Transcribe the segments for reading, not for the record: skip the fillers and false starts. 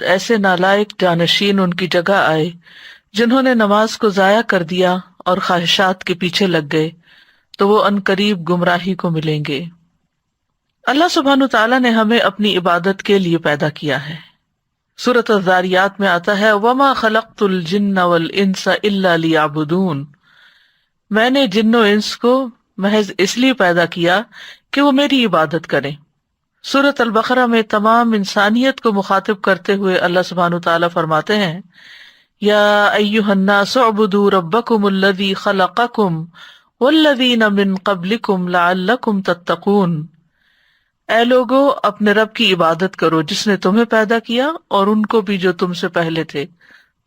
ایسے نالائق جانشین ان کی جگہ آئے جنہوں نے نماز کو ضائع کر دیا اور خواہشات کے پیچھے لگ گئے تو وہ عنقریب گمراہی کو ملیں گے۔ اللہ سبحانہ تعالیٰ نے ہمیں اپنی عبادت کے لیے پیدا کیا ہے۔ سورۃ الذاریات میں آتا ہے وَمَا خَلَقْتُ الْجِنَّ وَالْإِنسَ إِلَّا لِيَعْبُدُونَ، میں نے جن و انس کو محض اس لیے پیدا کیا کہ وہ میری عبادت کریں۔ سورۃ البقرہ میں تمام انسانیت کو مخاطب کرتے ہوئے اللہ سبحانہ تعالیٰ فرماتے ہیں یا ایھا الناس اعبدوا ربکم الذی خلقکم والذین من قبلکم لعلکم تتقون، اے لوگو اپنے رب کی عبادت کرو جس نے تمہیں پیدا کیا اور ان کو بھی جو تم سے پہلے تھے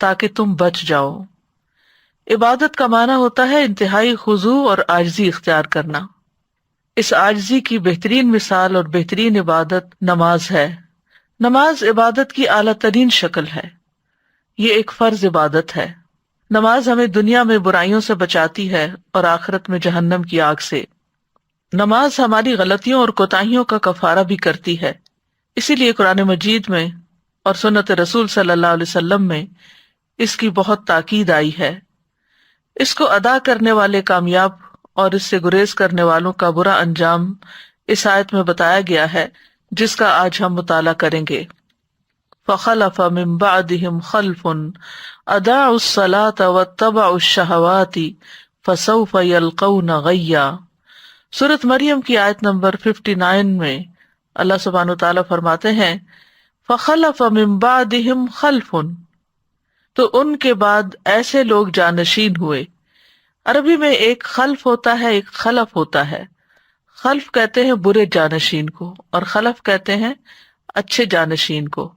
تاکہ تم بچ جاؤ۔ عبادت کا معنی ہوتا ہے انتہائی خضوع اور عاجزی اختیار کرنا۔ اس عاجزی کی بہترین مثال اور بہترین عبادت نماز ہے۔ نماز عبادت کی اعلیٰ ترین شکل ہے، یہ ایک فرض عبادت ہے۔ نماز ہمیں دنیا میں برائیوں سے بچاتی ہے اور آخرت میں جہنم کی آگ سے۔ نماز ہماری غلطیوں اور کوتاہیوں کا کفارہ بھی کرتی ہے، اسی لیے قرآن مجید میں اور سنت رسول صلی اللہ علیہ وسلم میں اس کی بہت تاکید آئی ہے۔ اس کو ادا کرنے والے کامیاب اور اس سے گریز کرنے والوں کا برا انجام اس آیت میں بتایا گیا ہے جس کا آج ہم مطالعہ کریں گے۔ فخلف من بعدهم خلف اضاعوا الصلاة واتبعوا الشهوات فسوف يلقون غیا۔ سورۃ مریم کی آیت نمبر 59 میں اللہ سبحانہ تعالیٰ فرماتے ہیں فخلف من بعدهم خلف، تو ان کے بعد ایسے لوگ جانشین ہوئے۔ عربی میں ایک خلف ہوتا ہے، ایک خلف ہوتا ہے۔ خلف کہتے ہیں برے جانشین کو اور خلف کہتے ہیں اچھے جانشین کو۔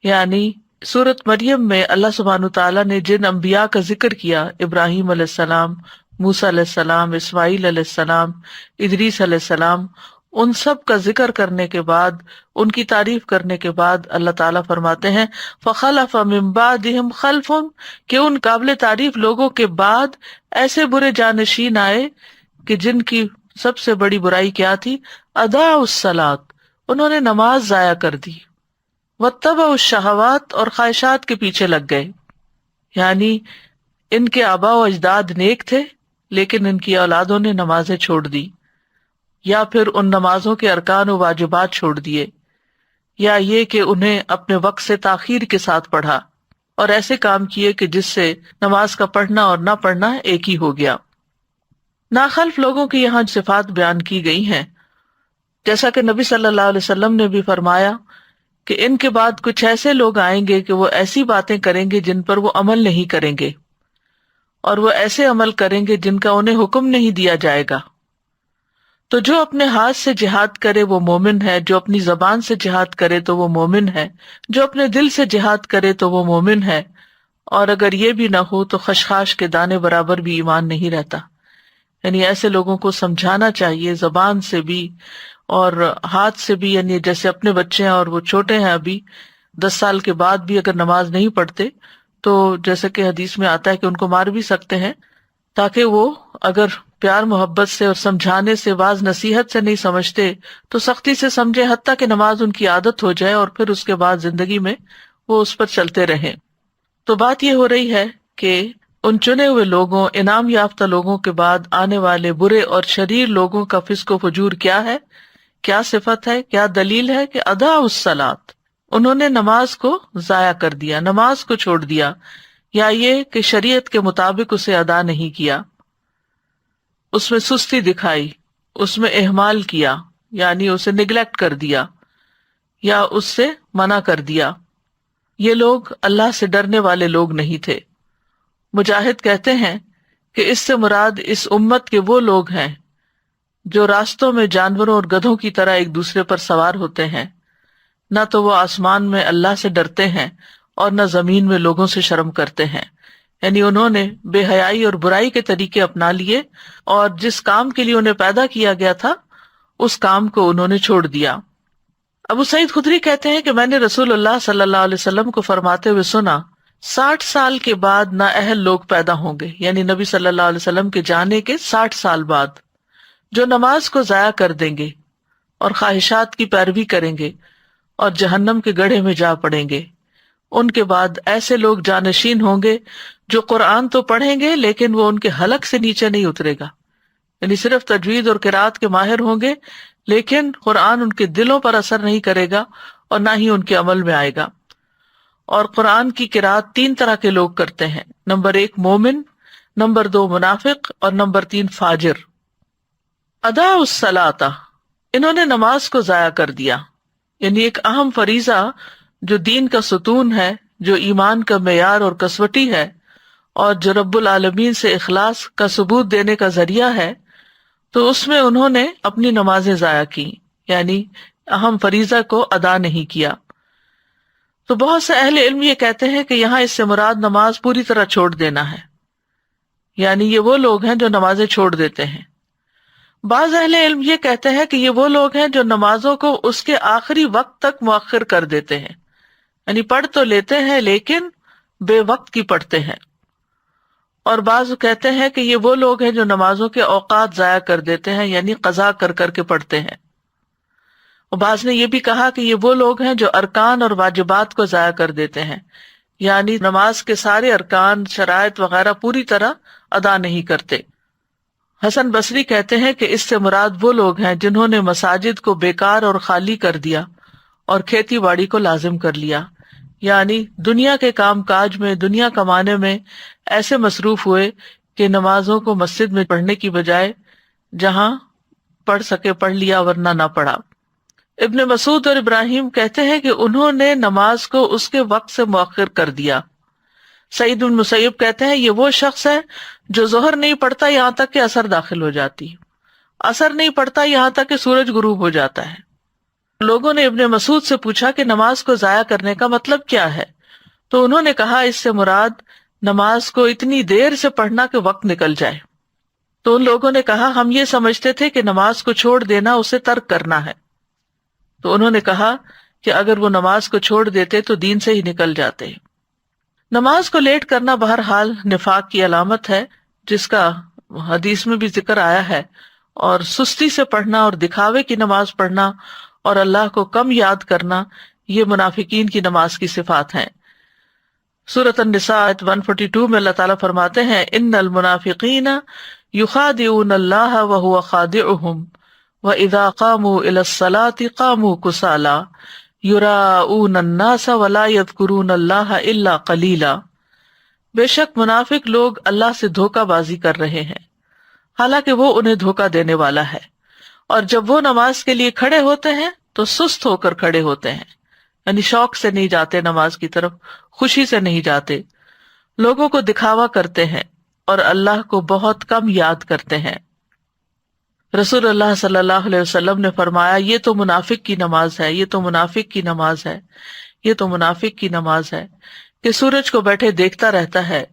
یعنی سورۃ مریم میں اللہ سبحانہ تعالیٰ نے جن انبیاء کا ذکر کیا، ابراہیم علیہ السلام، موسیٰ علیہ السلام، اسماعیل علیہ السلام، ادریس علیہ السلام، ان سب کا ذکر کرنے کے بعد، ان کی تعریف کرنے کے بعد اللہ تعالیٰ فرماتے ہیں فَخَلَفَ مِن بَعْدِهِمْ خَلْفٌ، کہ ان قابل تعریف لوگوں کے بعد ایسے برے جانشین آئے کہ جن کی سب سے بڑی برائی کیا تھی، اضاعوا الصلاۃ، انہوں نے نماز ضائع کر دی، واتبعوا الشہوات، اور خواہشات کے پیچھے لگ گئے۔ یعنی ان کے آباء و اجداد نیک تھے لیکن ان کی اولادوں نے نمازیں چھوڑ دی، یا پھر ان نمازوں کے ارکان و واجبات چھوڑ دیے، یا یہ کہ انہیں اپنے وقت سے تاخیر کے ساتھ پڑھا اور ایسے کام کیے کہ جس سے نماز کا پڑھنا اور نہ پڑھنا ایک ہی ہو گیا۔ ناخلف لوگوں کی یہاں صفات بیان کی گئی ہیں، جیسا کہ نبی صلی اللہ علیہ وسلم نے بھی فرمایا کہ ان کے بعد کچھ ایسے لوگ آئیں گے کہ وہ ایسی باتیں کریں گے جن پر وہ عمل نہیں کریں گے، اور وہ ایسے عمل کریں گے جن کا انہیں حکم نہیں دیا جائے گا۔ تو جو اپنے ہاتھ سے جہاد کرے وہ مومن ہے، جو اپنی زبان سے جہاد کرے تو وہ مومن ہے، جو اپنے دل سے جہاد کرے تو وہ مومن ہے، اور اگر یہ بھی نہ ہو تو خشخاش کے دانے برابر بھی ایمان نہیں رہتا۔ یعنی ایسے لوگوں کو سمجھانا چاہیے زبان سے بھی اور ہاتھ سے بھی، یعنی جیسے اپنے بچے ہیں اور وہ چھوٹے ہیں ابھی 10 سال کے بعد بھی اگر نماز نہیں پڑھتے تو جیسے کہ حدیث میں آتا ہے کہ ان کو مار بھی سکتے ہیں، تاکہ وہ اگر پیار محبت سے اور سمجھانے سے، واعظ نصیحت سے نہیں سمجھتے تو سختی سے سمجھے، حتیٰ کہ نماز ان کی عادت ہو جائے اور پھر اس کے بعد زندگی میں وہ اس پر چلتے رہیں۔ تو بات یہ ہو رہی ہے کہ ان چنے ہوئے لوگوں، انعام یافتہ لوگوں کے بعد آنے والے برے اور شریر لوگوں کا فسق و فجور کیا ہے، کیا صفت ہے، کیا دلیل ہے کہ اضاعوا الصلاۃ، انہوں نے نماز کو ضائع کر دیا، نماز کو چھوڑ دیا، یا یہ کہ شریعت کے مطابق اسے ادا نہیں کیا، اس میں سستی دکھائی، اس میں اہمال کیا، یعنی اسے نگلیکٹ کر دیا یا اس سے منع کر دیا۔ یہ لوگ اللہ سے ڈرنے والے لوگ نہیں تھے۔ مجاہد کہتے ہیں کہ اس سے مراد اس امت کے وہ لوگ ہیں جو راستوں میں جانوروں اور گدھوں کی طرح ایک دوسرے پر سوار ہوتے ہیں، نہ تو وہ آسمان میں اللہ سے ڈرتے ہیں اور نہ زمین میں لوگوں سے شرم کرتے ہیں۔ یعنی انہوں نے بے حیائی اور برائی کے طریقے اپنا لیے اور جس کام کے لیے انہیں پیدا کیا گیا تھا اس کام کو انہوں نے چھوڑ دیا۔ ابو سعید خدری کہتے ہیں کہ میں نے رسول اللہ صلی اللہ علیہ وسلم کو فرماتے ہوئے سنا 60 سال کے بعد نااہل لوگ پیدا ہوں گے، یعنی نبی صلی اللہ علیہ وسلم کے جانے کے 60 سال بعد، جو نماز کو ضائع کر دیں گے اور خواہشات کی پیروی کریں گے، اور جہنم کے گڑھے میں جا پڑیں گے۔ ان کے بعد ایسے لوگ جانشین ہوں گے جو قرآن تو پڑھیں گے لیکن وہ ان کے حلق سے نیچے نہیں اترے گا، یعنی صرف تجوید اور قرات کے ماہر ہوں گے لیکن قرآن ان کے دلوں پر اثر نہیں کرے گا اور نہ ہی ان کے عمل میں آئے گا۔ اور قرآن کی قرات 3 طرح کے لوگ کرتے ہیں، نمبر 1 مومن، نمبر 2 منافق اور نمبر 3 فاجر۔ ادا الصلاۃ، انہوں نے نماز کو ضائع کر دیا، یعنی ایک اہم فریضہ جو دین کا ستون ہے، جو ایمان کا معیار اور کسوٹی ہے، اور جو رب العالمین سے اخلاص کا ثبوت دینے کا ذریعہ ہے، تو اس میں انہوں نے اپنی نمازیں ضائع کی، یعنی اہم فریضہ کو ادا نہیں کیا۔ تو بہت سے اہل علم یہ کہتے ہیں کہ یہاں اس سے مراد نماز پوری طرح چھوڑ دینا ہے، یعنی یہ وہ لوگ ہیں جو نمازیں چھوڑ دیتے ہیں۔ بعض اہل علم یہ کہتے ہیں کہ یہ وہ لوگ ہیں جو نمازوں کو اس کے آخری وقت تک مؤخر کر دیتے ہیں، یعنی پڑھ تو لیتے ہیں لیکن بے وقت کی پڑھتے ہیں۔ اور بعض کہتے ہیں کہ یہ وہ لوگ ہیں جو نمازوں کے اوقات ضائع کر دیتے ہیں، یعنی قضا کر کر کے پڑھتے ہیں۔ اور بعض نے یہ بھی کہا کہ یہ وہ لوگ ہیں جو ارکان اور واجبات کو ضائع کر دیتے ہیں، یعنی نماز کے سارے ارکان، شرائط وغیرہ پوری طرح ادا نہیں کرتے۔ حسن بصری کہتے ہیں کہ اس سے مراد وہ لوگ ہیں جنہوں نے مساجد کو بیکار اور خالی کر دیا اور کھیتی باڑی کو لازم کر لیا، یعنی دنیا کے کام کاج میں، دنیا کمانے میں ایسے مصروف ہوئے کہ نمازوں کو مسجد میں پڑھنے کی بجائے جہاں پڑھ سکے پڑھ لیا ورنہ نہ پڑھا۔ ابن مسعود اور ابراہیم کہتے ہیں کہ انہوں نے نماز کو اس کے وقت سے مؤخر کر دیا۔ سعید بن مسیب کہتے ہیں یہ وہ شخص ہے جو ظہر نہیں پڑھتا یہاں تک کہ عصر داخل ہو جاتی، عصر نہیں پڑھتا یہاں تک کہ سورج غروب ہو جاتا ہے۔ لوگوں نے ابن مسعود سے پوچھا کہ نماز کو ضائع کرنے کا مطلب کیا ہے، تو انہوں نے کہا اس سے مراد نماز کو اتنی دیر سے پڑھنا کہ وقت نکل جائے۔ تو ان لوگوں نے کہا ہم یہ سمجھتے تھے کہ نماز کو چھوڑ دینا اسے ترک کرنا ہے۔ تو انہوں نے کہا کہ اگر وہ نماز کو چھوڑ دیتے تو دین سے ہی نکل جاتے۔ نماز کو لیٹ کرنا بہرحال نفاق کی علامت ہے، جس کا حدیث میں بھی ذکر آیا ہے، اور سستی سے پڑھنا اور دکھاوے کی نماز پڑھنا اور اللہ کو کم یاد کرنا یہ منافقین کی نماز کی صفات ہیں۔ سورۃ النساء آیت 142 میں اللہ تعالیٰ فرماتے ہیں ان المنافقین یخادعون اللہ وہو خادعہم وَإِذَا قَامُوا إِلَى الصَّلَاةِ قَامُوا كُسَالَىٰ يُرَاءُونَ النَّاسَ وَلَا يَذْكُرُونَ اللَّهَ إِلَّا قَلِيلًا، بے شک منافق لوگ اللہ سے دھوکہ بازی کر رہے ہیں حالانکہ وہ انہیں دھوکہ دینے والا ہے، اور جب وہ نماز کے لیے کھڑے ہوتے ہیں تو سست ہو کر کھڑے ہوتے ہیں، یعنی شوق سے نہیں جاتے نماز کی طرف، خوشی سے نہیں جاتے، لوگوں کو دکھاوا کرتے ہیں اور اللہ کو بہت کم یاد کرتے ہیں۔ رسول اللہ صلی اللہ علیہ وسلم نے فرمایا یہ تو منافق کی نماز ہے، یہ تو منافق کی نماز ہے، یہ تو منافق کی نماز ہے، کہ سورج کو بیٹھے دیکھتا رہتا ہے،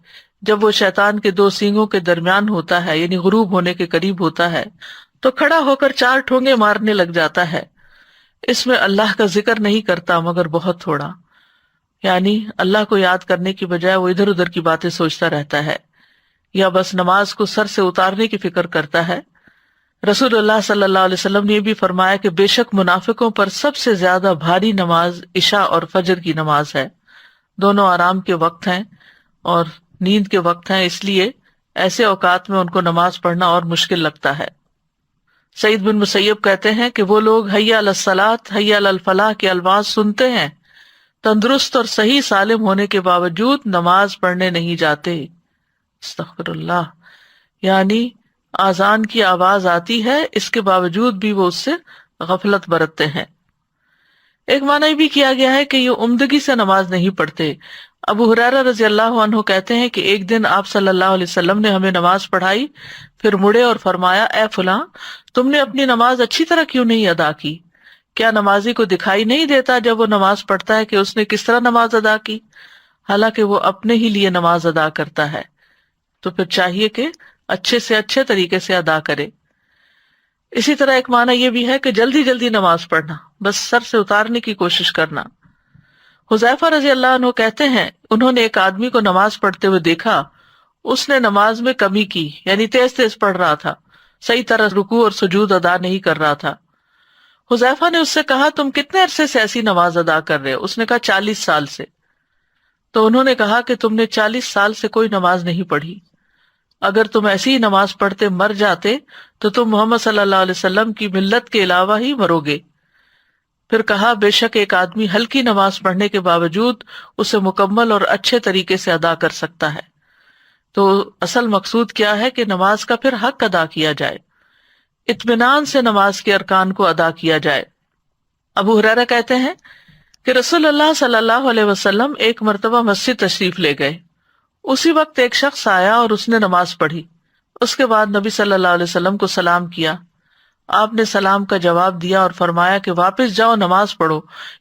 جب وہ شیطان کے 2 سینگوں کے درمیان ہوتا ہے، یعنی غروب ہونے کے قریب ہوتا ہے، تو کھڑا ہو کر 4 ٹھونگے مارنے لگ جاتا ہے، اس میں اللہ کا ذکر نہیں کرتا مگر بہت تھوڑا، یعنی اللہ کو یاد کرنے کی بجائے وہ ادھر ادھر کی باتیں سوچتا رہتا ہے، یا بس نماز کو سر سے اتارنے کی فکر کرتا ہے۔ رسول اللہ صلی اللہ علیہ وسلم نے یہ بھی فرمایا کہ بے شک منافقوں پر سب سے زیادہ بھاری نماز عشاء اور فجر کی نماز ہے، دونوں آرام کے وقت ہیں اور نیند کے وقت ہیں، اس لیے ایسے اوقات میں ان کو نماز پڑھنا اور مشکل لگتا ہے۔ سعید بن مسیب کہتے ہیں کہ وہ لوگ حی علی الصلاۃ حی علی الفلاح کے الفاظ سنتے ہیں، تندرست اور صحیح سالم ہونے کے باوجود نماز پڑھنے نہیں جاتے، استغفر اللہ، یعنی آذان کی آواز آتی ہے اس کے باوجود بھی وہ اس سے غفلت برتتے ہیں۔ ایک معنی یہ بھی کیا گیا ہے کہ یہ عمدگی سے نماز نہیں پڑھتے۔ ابو ہریرہ رضی اللہ عنہ کہتے ہیں کہ ایک دن آپ صلی اللہ علیہ وسلم نے ہمیں نماز پڑھائی، پھر مڑے اور فرمایا اے فلاں، تم نے اپنی نماز اچھی طرح کیوں نہیں ادا کی؟ کیا نمازی کو دکھائی نہیں دیتا جب وہ نماز پڑھتا ہے کہ اس نے کس طرح نماز ادا کی؟ حالانکہ وہ اپنے ہی لیے نماز ادا کرتا ہے، تو پھر چاہیے کہ اچھے سے اچھے طریقے سے ادا کرے۔ اسی طرح ایک معنی یہ بھی ہے کہ جلدی جلدی نماز پڑھنا، بس سر سے اتارنے کی کوشش کرنا۔ حذیفہ رضی اللہ عنہ کہتے ہیں انہوں نے ایک آدمی کو نماز پڑھتے ہوئے دیکھا، اس نے نماز میں کمی کی، یعنی تیز تیز پڑھ رہا تھا، صحیح طرح رکوع اور سجود ادا نہیں کر رہا تھا۔ حذیفہ نے اس سے کہا تم کتنے عرصے سے ایسی نماز ادا کر رہے ہو؟ اس نے کہا 40 سال سے۔ تو انہوں نے کہا کہ تم نے 40 سال سے کوئی نماز نہیں پڑھی، اگر تم ایسی ہی نماز پڑھتے مر جاتے تو تم محمد صلی اللہ علیہ وسلم کی ملت کے علاوہ ہی مرو گے۔ پھر کہا بے شک ایک آدمی ہلکی نماز پڑھنے کے باوجود اسے مکمل اور اچھے طریقے سے ادا کر سکتا ہے۔ تو اصل مقصود کیا ہے کہ نماز کا پھر حق ادا کیا جائے، اطمینان سے نماز کے ارکان کو ادا کیا جائے۔ ابو ہریرہ کہتے ہیں کہ رسول اللہ صلی اللہ علیہ وسلم ایک مرتبہ مسجد تشریف لے گئے، اسی وقت ایک شخص آیا اور اس نے نماز پڑھی۔ اس کے بعد نبی صلی اللہ علیہ وسلم کو سلام کیا، آپ نے سلام کا جواب دیا اور فرمایا کہ واپس جاؤ نماز پڑھو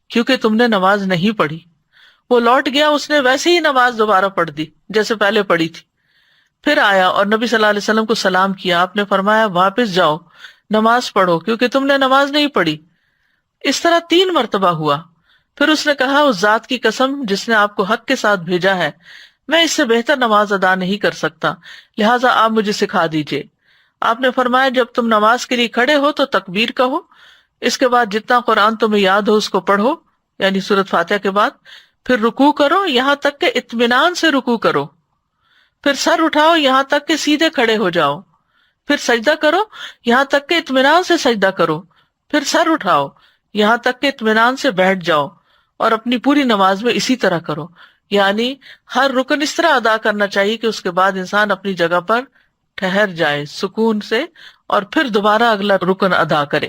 کیونکہ تم نے نماز نہیں پڑھی۔ وہ لوٹ گیا، اس نے ویسے ہی نماز دوبارہ پڑھ دی جیسے پہلے پڑھی تھی۔ پھر آیا اور نبی صلی اللہ علیہ وسلم کو سلام کیا، آپ نے فرمایا واپس جاؤ نماز پڑھو کیونکہ تم نے نماز نہیں پڑھی۔ اس طرح 3 مرتبہ ہوا۔ پھر اس نے کہا اس ذات کی قسم جس نے آپ کو حق کے ساتھ بھیجا ہے، میں اس سے بہتر نماز ادا نہیں کر سکتا، لہٰذا آپ مجھے سکھا دیجئے۔ آپ نے فرمایا جب تم نماز کے لیے کھڑے ہو تو تکبیر کہو، اس کے بعد جتنا قرآن تمہیں یاد ہو اس کو پڑھو، یعنی سورۃ فاتحہ کے بعد، پھر رکوع کرو یہاں تک کہ اطمینان سے رکوع کرو، پھر سر اٹھاؤ یہاں تک کہ سیدھے کھڑے ہو جاؤ، پھر سجدہ کرو یہاں تک کہ اطمینان سے سجدہ کرو، پھر سر اٹھاؤ یہاں تک کہ اطمینان سے بیٹھ جاؤ، اور اپنی پوری نماز میں اسی طرح کرو۔ یعنی ہر رکن اس طرح ادا کرنا چاہیے کہ اس کے بعد انسان اپنی جگہ پر ٹھہر جائے سکون سے، اور پھر دوبارہ اگلا رکن ادا کرے۔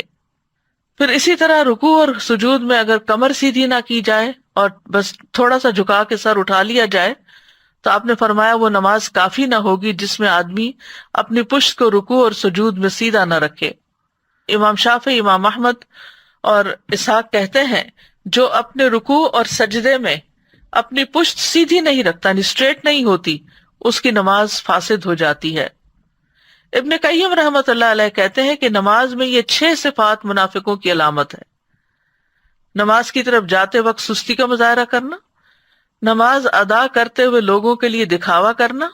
پھر اسی طرح رکوع اور سجود میں اگر کمر سیدھی نہ کی جائے اور بس تھوڑا سا جھکا کے سر اٹھا لیا جائے تو آپ نے فرمایا وہ نماز کافی نہ ہوگی جس میں آدمی اپنی پشت کو رکوع اور سجود میں سیدھا نہ رکھے۔ امام شافعی، امام احمد اور اسحاق کہتے ہیں جو اپنے رکوع اور سجدے میں اپنی پشت سیدھی نہیں رکھتا، یعنی اسٹریٹ نہیں ہوتی، اس کی نماز فاسد ہو جاتی ہے۔ ابن قیم رحمۃ اللہ علیہ کہتے ہیں کہ نماز میں یہ 6 صفات منافقوں کی علامت ہے۔ نماز کی طرف جاتے وقت سستی کا مظاہرہ کرنا، نماز ادا کرتے ہوئے لوگوں کے لیے دکھاوا کرنا،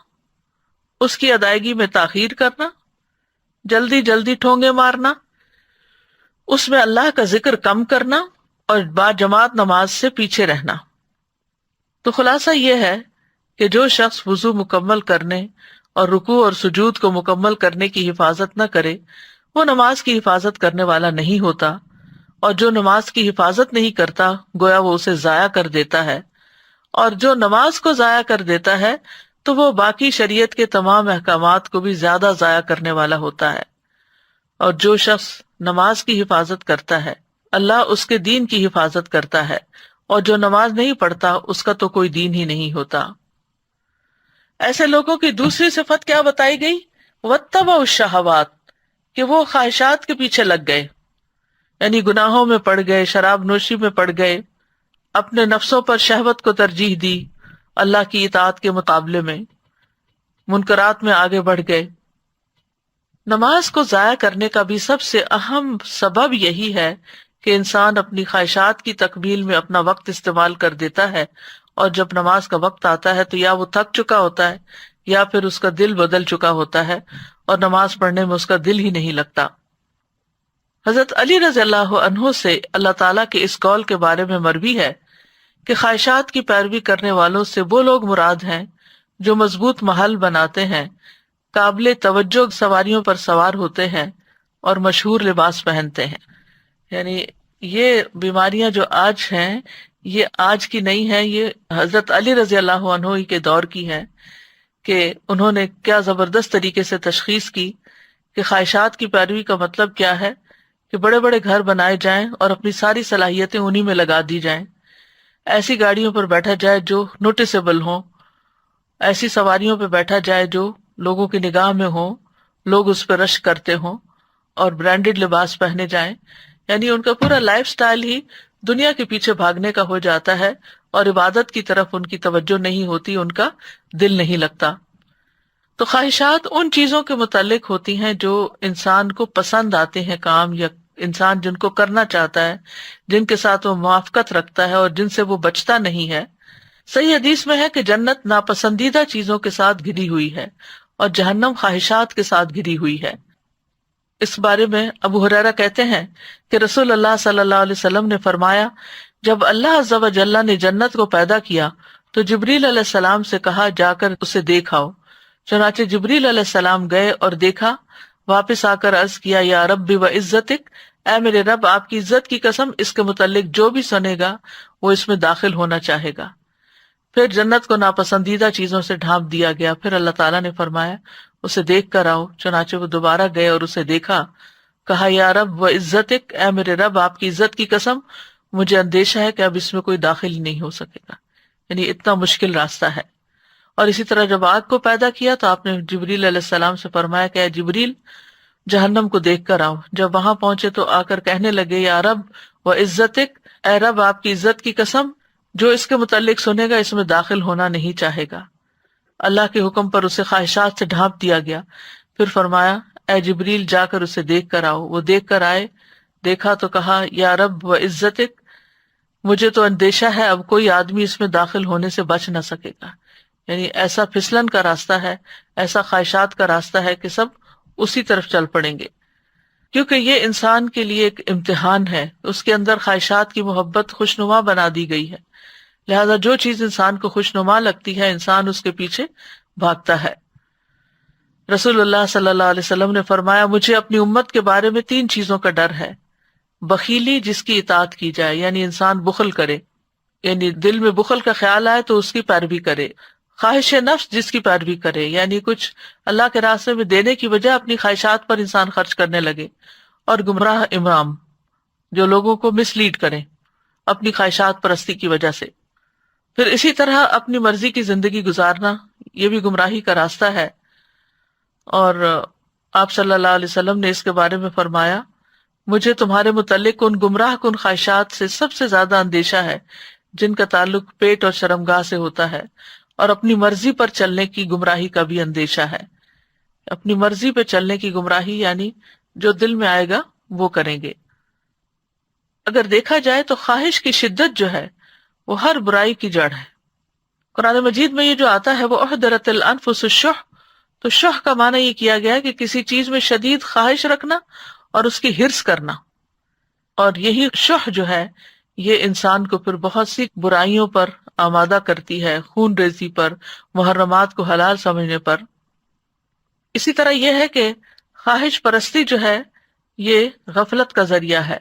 اس کی ادائیگی میں تاخیر کرنا، جلدی جلدی ٹھونگے مارنا، اس میں اللہ کا ذکر کم کرنا، اور با جماعت نماز سے پیچھے رہنا۔ تو خلاصہ یہ ہے کہ جو شخص وضو مکمل کرنے اور رکوع اور سجود کو مکمل کرنے کی حفاظت نہ کرے وہ نماز کی حفاظت کرنے والا نہیں ہوتا، اور جو نماز کی حفاظت نہیں کرتا گویا وہ اسے ضائع کر دیتا ہے، اور جو نماز کو ضائع کر دیتا ہے تو وہ باقی شریعت کے تمام احکامات کو بھی زیادہ ضائع کرنے والا ہوتا ہے۔ اور جو شخص نماز کی حفاظت کرتا ہے اللہ اس کے دین کی حفاظت کرتا ہے، اور جو نماز نہیں پڑھتا اس کا تو کوئی دین ہی نہیں ہوتا۔ ایسے لوگوں کی دوسری صفت کیا بتائی گئی؟ وَاتَّبَعُوا الشَّهَوَاتِ، کہ وہ خواہشات کے پیچھے لگ گئے، یعنی گناہوں میں پڑ گئے، شراب نوشی میں پڑ گئے، اپنے نفسوں پر شہوت کو ترجیح دی اللہ کی اطاعت کے مقابلے میں، منکرات میں آگے بڑھ گئے۔ نماز کو ضائع کرنے کا بھی سب سے اہم سبب یہی ہے کہ انسان اپنی خواہشات کی تکمیل میں اپنا وقت استعمال کر دیتا ہے، اور جب نماز کا وقت آتا ہے تو یا وہ تھک چکا ہوتا ہے یا پھر اس کا دل بدل چکا ہوتا ہے اور نماز پڑھنے میں اس کا دل ہی نہیں لگتا۔ حضرت علی رضی اللہ عنہ سے اللہ تعالیٰ کے اس قول کے بارے میں مروی ہے کہ خواہشات کی پیروی کرنے والوں سے وہ لوگ مراد ہیں جو مضبوط محل بناتے ہیں، قابل توجہ سواریوں پر سوار ہوتے ہیں اور مشہور لباس پہنتے ہیں۔ یعنی یہ بیماریاں جو آج ہیں یہ آج کی نہیں ہے، یہ حضرت علی رضی اللہ عنہ ہی کے دور کی ہے کہ انہوں نے کیا زبردست طریقے سے تشخیص کی کہ خواہشات کی پیروی کا مطلب کیا ہے، کہ بڑے بڑے گھر بنائے جائیں اور اپنی ساری صلاحیتیں انہی میں لگا دی جائیں، ایسی گاڑیوں پر بیٹھا جائے جو نوٹسیبل ہوں، ایسی سواریوں پہ بیٹھا جائے جو لوگوں کی نگاہ میں ہوں، لوگ اس پہ رشک کرتے ہوں، اور برانڈڈ لباس پہنے جائیں، یعنی ان کا پورا لائف سٹائل ہی دنیا کے پیچھے بھاگنے کا ہو جاتا ہے، اور عبادت کی طرف ان کی توجہ نہیں ہوتی، ان کا دل نہیں لگتا۔ تو خواہشات ان چیزوں کے متعلق ہوتی ہیں جو انسان کو پسند آتے ہیں کام، یا انسان جن کو کرنا چاہتا ہے، جن کے ساتھ وہ موافقت رکھتا ہے اور جن سے وہ بچتا نہیں ہے۔ صحیح حدیث میں ہے کہ جنت ناپسندیدہ چیزوں کے ساتھ گھری ہوئی ہے اور جہنم خواہشات کے ساتھ گھری ہوئی ہے۔ اس بارے میں ابو ہریرہ کہتے ہیں کہ رسول اللہ صلی اللہ علیہ وسلم نے فرمایا، جب اللہ عز و جل نے جنت کو پیدا کیا تو جبریل علیہ السلام سے کہا جا کر اسے دیکھ آؤ۔ چنانچہ جبریل علیہ السلام گئے اور دیکھا، واپس آ کر عرض کیا، یا رب و عزتک، اے میرے رب آپ کی عزت کی قسم، اس کے متعلق جو بھی سنے گا وہ اس میں داخل ہونا چاہے گا۔ پھر جنت کو ناپسندیدہ چیزوں سے ڈھانپ دیا گیا۔ پھر اللہ تعالیٰ نے فرمایا اسے دیکھ کر آؤ۔ چنانچہ وہ دوبارہ گئے اور اسے دیکھا، کہا یا رب و عزتک، اے میرے رب آپ کی عزت کی قسم، مجھے اندیشہ ہے کہ اب اس میں کوئی داخل ہی نہیں ہو سکے گا، یعنی اتنا مشکل راستہ ہے۔ اور اسی طرح جب آگ کو پیدا کیا تو آپ نے جبریل علیہ السلام سے فرمایا کہ اے جبریل جہنم کو دیکھ کر آؤ۔ جب وہاں پہنچے تو آ کر کہنے لگے، یا رب و عزتک، اے رب آپ کی عزت کی قسم، جو اس کے متعلق سنے گا اس میں داخل ہونا نہیں چاہے گا۔ اللہ کے حکم پر اسے خواہشات سے ڈھانپ دیا گیا۔ پھر فرمایا اے جبریل جا کر اسے دیکھ کر آؤ۔ وہ دیکھ کر آئے، دیکھا تو کہا یا رب و عزتک، مجھے تو اندیشہ ہے اب کوئی آدمی اس میں داخل ہونے سے بچ نہ سکے گا، یعنی ایسا پھسلن کا راستہ ہے، ایسا خواہشات کا راستہ ہے کہ سب اسی طرف چل پڑیں گے، کیونکہ یہ انسان کے لیے ایک امتحان ہے۔ اس کے اندر خواہشات کی محبت خوشنما بنا دی گئی ہے، لہذا جو چیز انسان کو خوشنما لگتی ہے انسان اس کے پیچھے بھاگتا ہے۔ رسول اللہ صلی اللہ علیہ وسلم نے فرمایا، مجھے اپنی امت کے بارے میں 3 چیزوں کا ڈر ہے۔ بخیلی جس کی اطاعت کی جائے، یعنی انسان بخل کرے، یعنی دل میں بخل کا خیال آئے تو اس کی پیروی کرے۔ خواہش نفس جس کی پیروی کرے، یعنی کچھ اللہ کے راستے میں دینے کی بجائے اپنی خواہشات پر انسان خرچ کرنے لگے۔ اور گمراہ امام، جو لوگوں کو مس لیڈ کریں اپنی خواہشات پرستی کی وجہ سے۔ پھر اسی طرح اپنی مرضی کی زندگی گزارنا، یہ بھی گمراہی کا راستہ ہے۔ اور آپ صلی اللہ علیہ وسلم نے اس کے بارے میں فرمایا، مجھے تمہارے متعلق ان گمراہ کن خواہشات سے سب سے زیادہ اندیشہ ہے جن کا تعلق پیٹ اور شرمگاہ سے ہوتا ہے، اور اپنی مرضی پر چلنے کی گمراہی کا بھی اندیشہ ہے۔ اپنی مرضی پہ چلنے کی گمراہی یعنی جو دل میں آئے گا وہ کریں گے۔ اگر دیکھا جائے تو خواہش کی شدت جو ہے وہ ہر برائی کی جڑ ہے۔ قرآن مجید میں یہ جو آتا ہے وہ احضرت الانفس الشح، تو شح کا معنی یہ کیا گیا ہے کہ کسی چیز میں شدید خواہش رکھنا اور اس کی حرص کرنا، اور یہی شح جو ہے یہ انسان کو پھر بہت سی برائیوں پر آمادہ کرتی ہے، خون ریزی پر، محرمات کو حلال سمجھنے پر۔ اسی طرح یہ ہے کہ خواہش پرستی جو ہے یہ غفلت کا ذریعہ ہے۔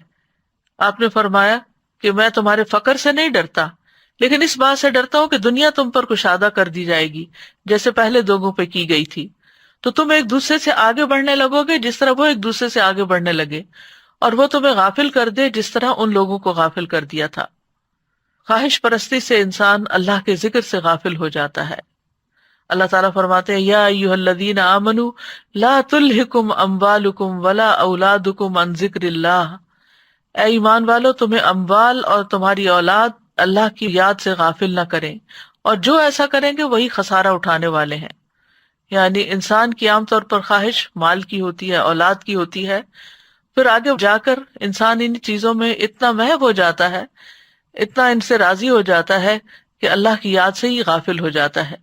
آپ نے فرمایا کہ میں تمہارے فقر سے نہیں ڈرتا، لیکن اس بات سے ڈرتا ہوں کہ دنیا تم پر کشادہ کر دی جائے گی جیسے پہلے لوگوں پہ کی گئی تھی، تو تم ایک دوسرے سے آگے بڑھنے لگو گے جس طرح وہ ایک دوسرے سے آگے بڑھنے لگے، اور وہ تمہیں غافل کر دے جس طرح ان لوگوں کو غافل کر دیا تھا۔ خواہش پرستی سے انسان اللہ کے ذکر سے غافل ہو جاتا ہے۔ اللہ تعالیٰ فرماتے ہیں، یا ایھا الذین آمنوا لا تلہکم اموالکم ولا اولادکم عن ذکر اللہ، اے ایمان والو تمہیں اموال اور تمہاری اولاد اللہ کی یاد سے غافل نہ کریں، اور جو ایسا کریں گے وہی خسارہ اٹھانے والے ہیں۔ یعنی انسان کی عام طور پر خواہش مال کی ہوتی ہے، اولاد کی ہوتی ہے، پھر آگے جا کر انسان ان چیزوں میں اتنا محو ہو جاتا ہے، اتنا ان سے راضی ہو جاتا ہے کہ اللہ کی یاد سے ہی غافل ہو جاتا ہے۔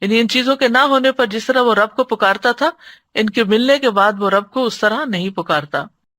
یعنی ان چیزوں کے نہ ہونے پر جس طرح وہ رب کو پکارتا تھا، ان کے ملنے کے بعد وہ رب کو اس طرح نہیں پکارتا۔